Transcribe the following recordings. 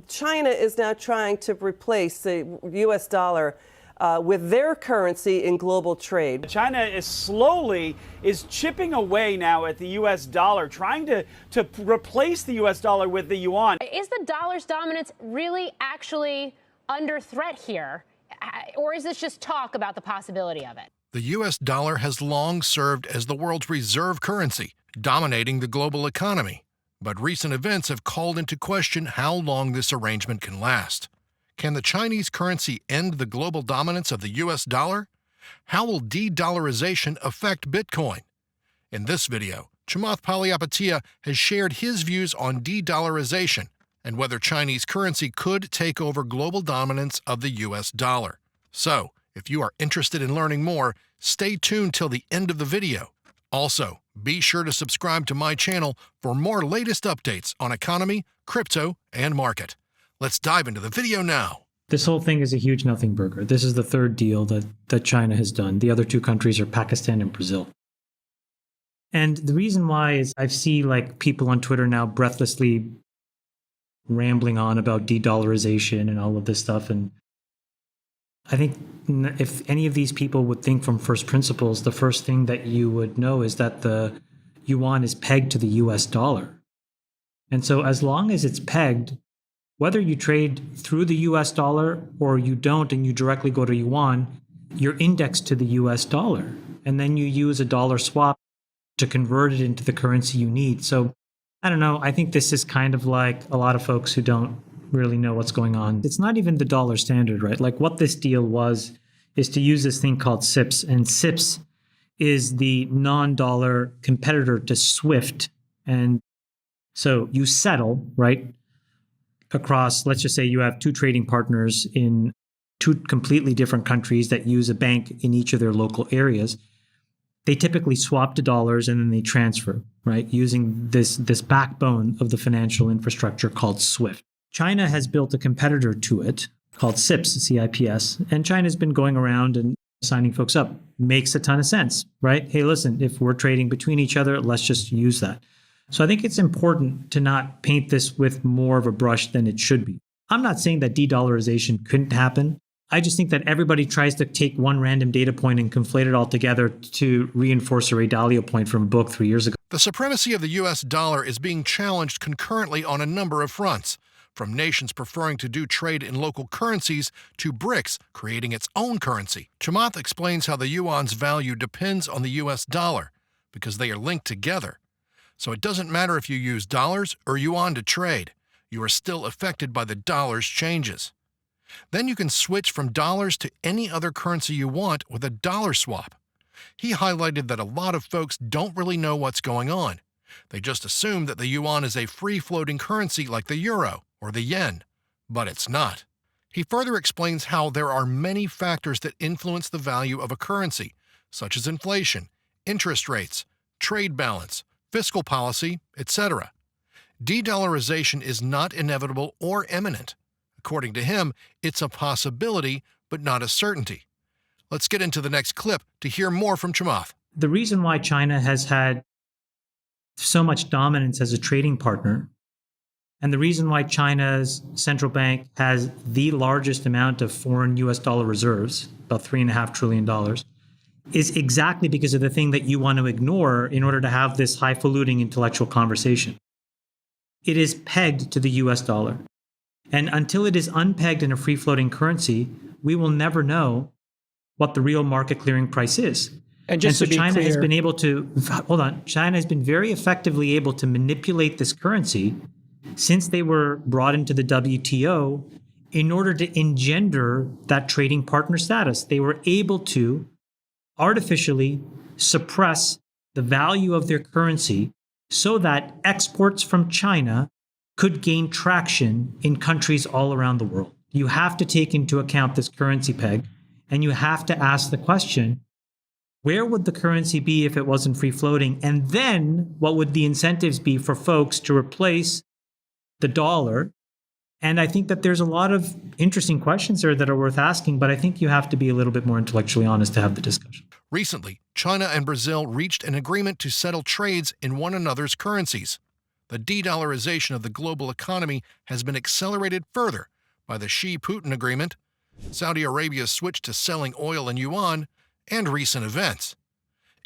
China is now trying to replace the U.S. dollar with their currency in global trade. China is slowly chipping away now at the U.S. dollar, trying to replace the U.S. dollar with the yuan. Is the dollar's dominance really actually under threat here? Or is this just talk about the possibility of it? The U.S. dollar has long served as the world's reserve currency, dominating the global economy. But recent events have called into question how long this arrangement can last. Can the Chinese currency end the global dominance of the U.S. dollar? How will de-dollarization affect Bitcoin? In this video, Chamath Palihapitiya has shared his views on de-dollarization and whether Chinese currency could take over global dominance of the U.S. dollar. So, if you are interested in learning more, stay tuned till the end of the video. Also, be sure to subscribe to my channel for more latest updates on economy, crypto, and market. Let's dive into the video now. This whole thing is a huge nothing burger. This is the third deal that China has done. The other two countries are Pakistan and Brazil. And the reason why is I see like people on Twitter now breathlessly rambling on about de-dollarization and all of this stuff. And I think if any of these people would think from first principles, the first thing that you would know is that the yuan is pegged to the US dollar. And so as long as it's pegged, whether you trade through the US dollar or you don't and you directly go to yuan, you're indexed to the US dollar. And then you use a dollar swap to convert it into the currency you need. So I don't know. I think this is kind of like a lot of folks who don't really know what's going on. It's not even the dollar standard, right? Like what this deal is to use this thing called SIPS. And SIPS is the non-dollar competitor to SWIFT. And so you settle, right, across, let's just say you have two trading partners in two completely different countries that use a bank in each of their local areas. They typically swap to dollars and then they transfer, right, using this backbone of the financial infrastructure called SWIFT. China has built a competitor to it called CIPS, C-I-P-S, and China's been going around and signing folks up. Makes a ton of sense, right? Hey, listen, if we're trading between each other, let's just use that. So I think it's important to not paint this with more of a brush than it should be. I'm not saying that de-dollarization couldn't happen. I just think that everybody tries to take one random data point and conflate it all together to reinforce a Ray Dalio point from a book 3 years ago. The supremacy of the U.S. dollar is being challenged concurrently on a number of fronts, from nations preferring to do trade in local currencies to BRICS creating its own currency. Chamath explains how the yuan's value depends on the U.S. dollar because they are linked together. So it doesn't matter if you use dollars or yuan to trade, you are still affected by the dollar's changes. Then you can switch from dollars to any other currency you want with a dollar swap. He highlighted that a lot of folks don't really know what's going on. They just assume that the yuan is a free-floating currency like the euro or the yen, but it's not. He further explains how there are many factors that influence the value of a currency, such as inflation, interest rates, trade balance, fiscal policy, etc. De-dollarization is not inevitable or imminent. According to him, it's a possibility, but not a certainty. Let's get into the next clip to hear more from Chamath. The reason why China has had so much dominance as a trading partner, and the reason why China's central bank has the largest amount of foreign US dollar reserves, about $3.5 trillion, is exactly because of the thing that you want to ignore in order to have this highfalutin intellectual conversation. It is pegged to the US dollar. And until it is unpegged in a free-floating currency, we will never know what the real market clearing price is. And so China has been able to, China has been very effectively able to manipulate this currency since they were brought into the WTO in order to engender that trading partner status. They were able to artificially suppress the value of their currency so that exports from China could gain traction in countries all around the world. You have to take into account this currency peg, and you have to ask the question, where would the currency be if it wasn't free floating? And then what would the incentives be for folks to replace the dollar? And I think that there's a lot of interesting questions there that are worth asking, but I think you have to be a little bit more intellectually honest to have the discussion. Recently, China and Brazil reached an agreement to settle trades in one another's currencies. The de-dollarization of the global economy has been accelerated further by the Xi-Putin agreement, Saudi Arabia's switch to selling oil in yuan, and recent events.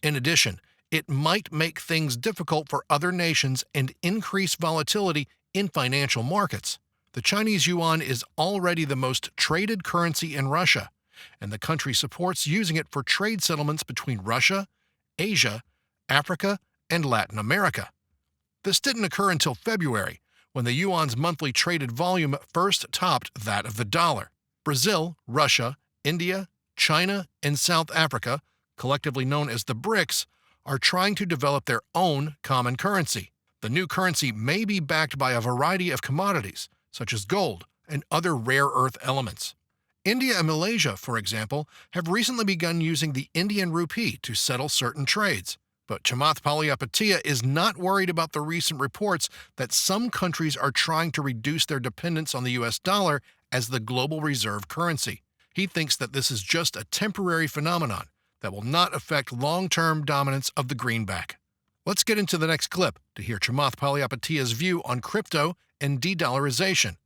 In addition, it might make things difficult for other nations and increase volatility in financial markets. The Chinese yuan is already the most traded currency in Russia, and the country supports using it for trade settlements between Russia, Asia, Africa, and Latin America. This didn't occur until February, when the yuan's monthly traded volume first topped that of the dollar. Brazil, Russia, India, China, and South Africa, collectively known as the BRICS, are trying to develop their own common currency. The new currency may be backed by a variety of commodities, such as gold and other rare earth elements. India and Malaysia, for example, have recently begun using the Indian rupee to settle certain trades. But Chamath Palihapitiya is not worried about the recent reports that some countries are trying to reduce their dependence on the US dollar as the global reserve currency. He thinks that this is just a temporary phenomenon that will not affect long-term dominance of the greenback. Let's get into the next clip to hear Chamath Palihapitiya's view on crypto and de-dollarization.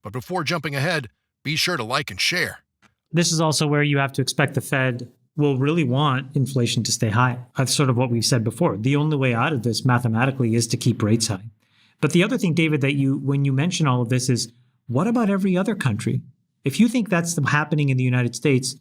But before jumping ahead, be sure to like and share. This is also where you have to expect the Fed will really want inflation to stay high. That's sort of what we've said before. The only way out of this mathematically is to keep rates high. But the other thing, David, that when you mention all of this is, what about every other country? If you think that's happening in the United States,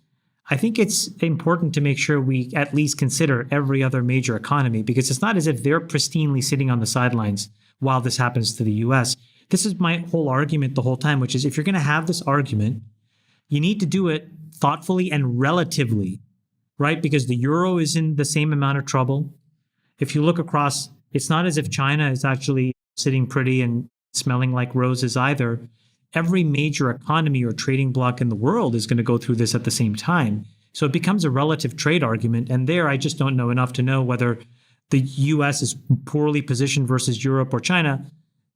I think it's important to make sure we at least consider every other major economy, because it's not as if they're pristinely sitting on the sidelines while this happens to the US. This is my whole argument the whole time, which is if you're going to have this argument, you need to do it thoughtfully and relatively, right? Because the euro is in the same amount of trouble. If you look across, it's not as if China is actually sitting pretty and smelling like roses either. Every major economy or trading bloc in the world is going to go through this at the same time. So it becomes a relative trade argument. And there, I just don't know enough to know whether the US is poorly positioned versus Europe or China.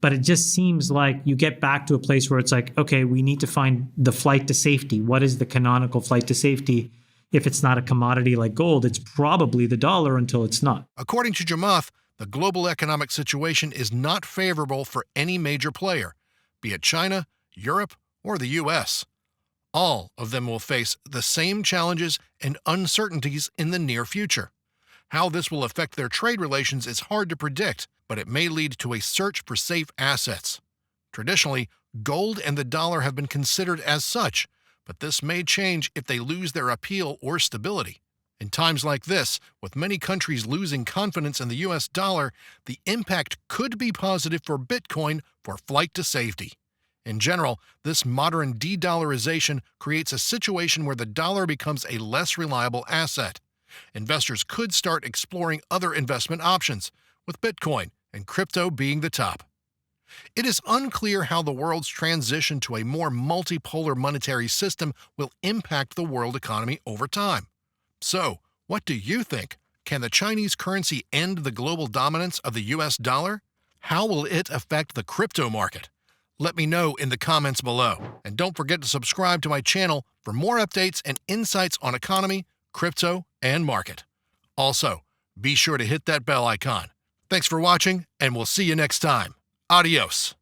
But it just seems like you get back to a place where it's like, okay, we need to find the flight to safety. What is the canonical flight to safety? If it's not a commodity like gold, it's probably the dollar until it's not. According to Chamath, the global economic situation is not favorable for any major player, be it China, Europe, or the US. All of them will face the same challenges and uncertainties in the near future. How this will affect their trade relations is hard to predict, but it may lead to a search for safe assets. Traditionally, gold and the dollar have been considered as such, but this may change if they lose their appeal or stability. In times like this, with many countries losing confidence in the US dollar, the impact could be positive for Bitcoin for flight to safety. In general, this modern de-dollarization creates a situation where the dollar becomes a less reliable asset. Investors could start exploring other investment options, with Bitcoin and crypto being the top. It is unclear how the world's transition to a more multipolar monetary system will impact the world economy over time. So, what do you think? Can the Chinese currency end the global dominance of the US dollar? How will it affect the crypto market? Let me know in the comments below. And don't forget to subscribe to my channel for more updates and insights on economy, crypto, and market. Also, be sure to hit that bell icon. Thanks for watching, and we'll see you next time. Adios.